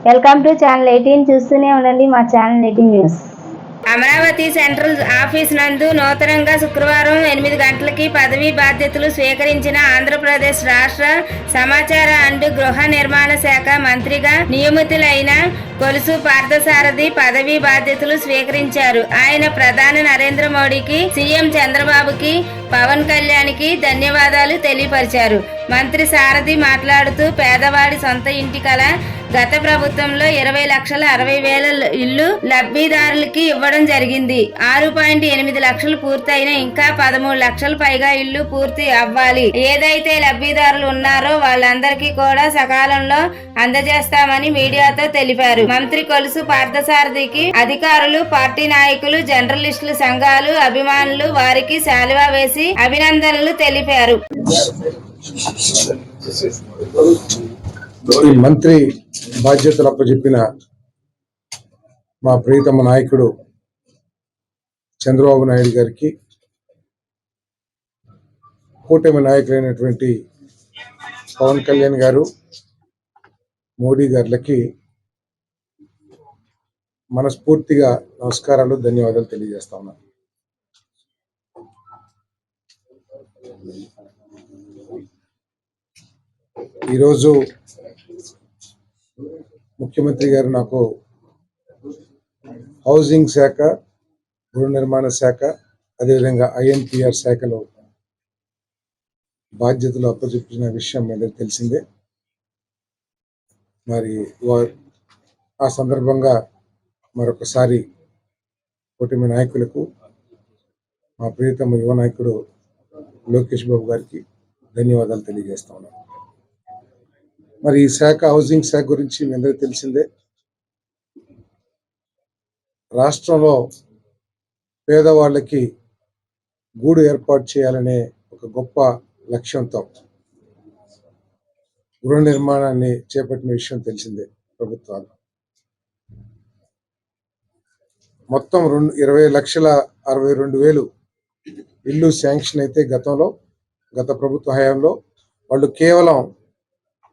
Welcome to channel 18 చూస్తూనే ఉండండి మా channel 18 news. Amaravati central office నందు నూతనంగా శుక్రవారం 8 గంటలకి పదవీ బాధ్యతలు స్వీకరించిన ఆంధ్రప్రదేశ్ రాష్ట్ర సమాచార అండ్ గృహ నిర్మాణ శాఖ మంత్రిగా నియమితులైన కొలుసు పార్థసారథి పదవీ బాధ్యతలు స్వీకరించారు. ఆయన ప్రధాని నరేంద్ర మోడీకి, సీఎం చంద్రబాబుకి, పవన్ కళ్యాణ్కి ధన్యవాదాలు తెలియపరిచారు. మంత్రి సారథి మాట్లాడుతూ పేదవాడి సొంత ఇంటి కల గత ప్రభుత్వంలో 20,60,000 ఇల్లు లబ్ధిదారులకి ఇవ్వడం జరిగింది. 6.8 లక్షలు పూర్తయిన ఇంకా 13 లక్షల పైగా ఇల్లు పూర్తి అవ్వాలి. ఏదైతే లబ్ధిదారులు ఉన్నారో వాళ్ళందరికీ కూడా సకాలంలో అందజేస్తామని మీడియాతో తెలిపారు. మంత్రి కొలుసు పార్థసారథికి అధికారులు, పార్టీ నాయకులు, జర్నలిస్టులు సంఘాలు, అభిమానులు వారికి శాలువా వేసి అభినందనలు తెలిపారు. ఈ మంత్రి బాధ్యతలు అప్పచెప్పిన మా ప్రియతమ నాయకుడు చంద్రబాబు నాయుడు గారికి, కూటమి నాయకులైనటువంటి పవన్ కళ్యాణ్ గారు, మోడీ గారులకి మనస్ఫూర్తిగా నమస్కారాలు, ధన్యవాదాలు తెలియజేస్తా ఉన్నాను. ఈరోజు ముఖ్యమంత్రి గారు నాకు హౌసింగ్ శాఖ, గృహ నిర్మాణ శాఖ, అదేవిధంగా INPR శాఖలో బాధ్యతలు అప్పచెప్పిన విషయం మీద తెలిసిందే. మరి ఆ సందర్భంగా మరొకసారి కూటమి నాయకులకు, మా ప్రియతమ యువ నాయకుడు లోకేష్ బాబు గారికి ధన్యవాదాలు తెలియజేస్తా ఉన్నాను. మరి ఈ శాఖ, హౌసింగ్ శాఖ గురించి మీ అందరికీ తెలిసిందే. రాష్ట్రంలో పేదవాళ్ళకి గూడు ఏర్పాటు చేయాలనే ఒక గొప్ప లక్ష్యంతో గృహ నిర్మాణాన్ని చేపట్టిన విషయం తెలిసిందే. ప్రభుత్వాలు మొత్తం 20,62,000 ఇల్లు శాంక్షన్ అయితే గత ప్రభుత్వ హయాంలో వాళ్ళు కేవలం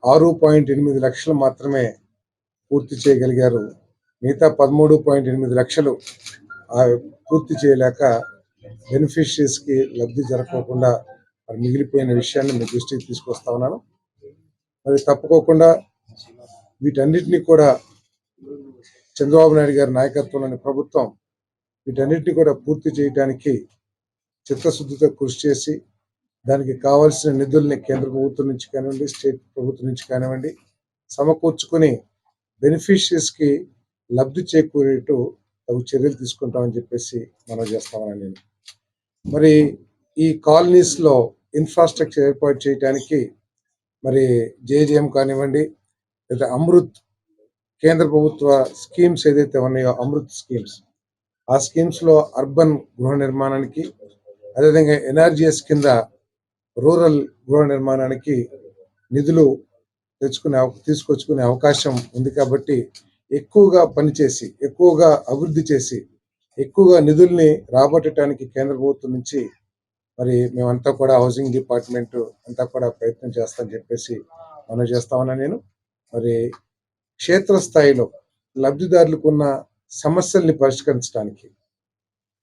6.8 లక్షలు మాత్రమే పూర్తి చేయగలిగారు. మిగతా 13.8 లక్షలు పూర్తి చేయలేక బెనిఫిషరీస్కి లబ్ధి జరగకుండా మరి మిగిలిపోయిన విషయాన్ని మీ దృష్టికి తీసుకొస్తా ఉన్నాను. మరి తప్పుకోకుండా వీటన్నిటినీ కూడా చంద్రబాబు నాయుడు గారి నాయకత్వంలోని ప్రభుత్వం వీటన్నిటిని కూడా పూర్తి చేయడానికి చిత్తశుద్ధితో కృషి చేసి దానికి కావాల్సిన నిధుల్ని కేంద్ర ప్రభుత్వం నుంచి కానివ్వండి, స్టేట్ ప్రభుత్వం నుంచి కానివ్వండి సమకూర్చుకుని బెనిఫిషరీస్కి లబ్ధి చేకూరేటు తగు చర్యలు తీసుకుంటామని చెప్పేసి మనం చేస్తామని నేను. మరి ఈ కాలనీస్లో ఇన్ఫ్రాస్ట్రక్చర్ ఏర్పాటు చేయడానికి మరి JJM కానివ్వండి, లేదా అమృత్ కేంద్ర ప్రభుత్వ స్కీమ్స్ ఏదైతే ఉన్నాయో అమృత్ స్కీమ్స్, ఆ స్కీమ్స్లో అర్బన్ గృహ నిర్మాణానికి, అదేవిధంగా NRGS కింద రూరల్ గృహ నిర్మాణానికి నిధులు తీసుకొచ్చుకునే అవకాశం ఉంది. కాబట్టి ఎక్కువగా పనిచేసి, ఎక్కువగా అభివృద్ధి చేసి, ఎక్కువగా నిధుల్ని రాబట్టడానికి కేంద్ర ప్రభుత్వం నుంచి మరి మేమంతా కూడా హౌసింగ్ డిపార్ట్మెంట్ అంతా కూడా ప్రయత్నం చేస్తామని చెప్పేసి మనం చేస్తామన్నా నేను. మరి క్షేత్రస్థాయిలో లబ్ధిదారులకు ఉన్న సమస్యల్ని పరిష్కరించడానికి,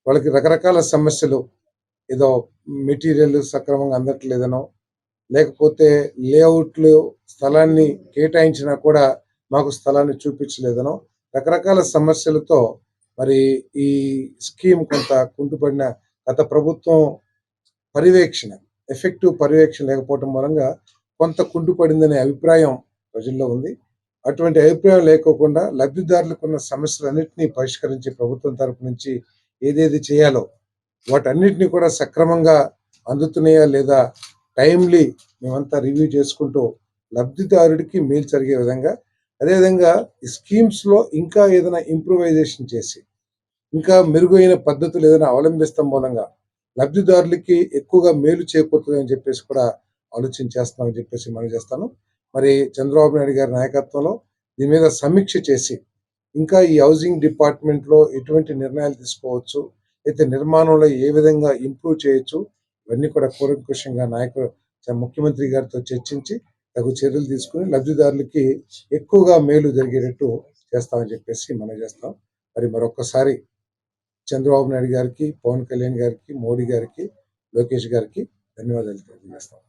వాళ్ళకి రకరకాల సమస్యలు, ఏదో మెటీరియల్ సక్రమంగా అందట్లేదనో, లేకపోతే లేఅవుట్లు స్థలాన్ని కేటాయించినా కూడా మాకు స్థలాన్ని చూపించలేదనో, రకరకాల సమస్యలతో మరి ఈ స్కీమ్ కొంత కుంటుపడిన, గత ప్రభుత్వం ఎఫెక్టివ్ పర్యవేక్షణ లేకపోవడం మూలంగా కొంత కుంటుపడిందనే అభిప్రాయం ప్రజల్లో ఉంది. అటువంటి అభిప్రాయం లేకోకుండా లబ్ధిదారులకు ఉన్న సమస్యలన్నింటినీ పరిష్కరించి ప్రభుత్వం తరపు నుంచి ఏదేది చేయాలో వాటన్నిటిని కూడా సక్రమంగా అందుతున్నాయా లేదా టైమ్లీ మేమంతా రివ్యూ చేసుకుంటూ లబ్ధిదారుడికి మేలు జరిగే విధంగా, అదేవిధంగా ఈ స్కీమ్స్లో ఇంకా ఏదైనా ఇంప్రూవైజేషన్ చేసి ఇంకా మెరుగైన పద్ధతులు ఏదైనా అవలంబిస్తాం మూలంగా లబ్ధిదారులకి ఎక్కువగా మేలు చేకూరుతుందని చెప్పేసి కూడా ఆలోచన చేస్తున్నామని చెప్పేసి మనం చేస్తాను. మరి చంద్రబాబు నాయుడు గారి నాయకత్వంలో దీని మీద సమీక్ష చేసి ఇంకా ఈ హౌసింగ్ డిపార్ట్మెంట్లో ఎటువంటి నిర్ణయాలు తీసుకోవచ్చు, అయితే నిర్మాణంలో ఏ విధంగా ఇంప్రూవ్ చేయొచ్చు, ఇవన్నీ కూడా కూలంకషంగా ముఖ్యమంత్రి గారితో చర్చించి తగు చర్యలు తీసుకుని లబ్ధిదారులకి ఎక్కువగా మేలు జరిగేటట్టు చేస్తామని చెప్పేసి మనం చేస్తాం. మరి మరొక్కసారి చంద్రబాబు నాయుడు గారికి, పవన్ కళ్యాణ్ గారికి, మోడీ గారికి, లోకేష్ గారికి ధన్యవాదాలు తెలియజేస్తాం.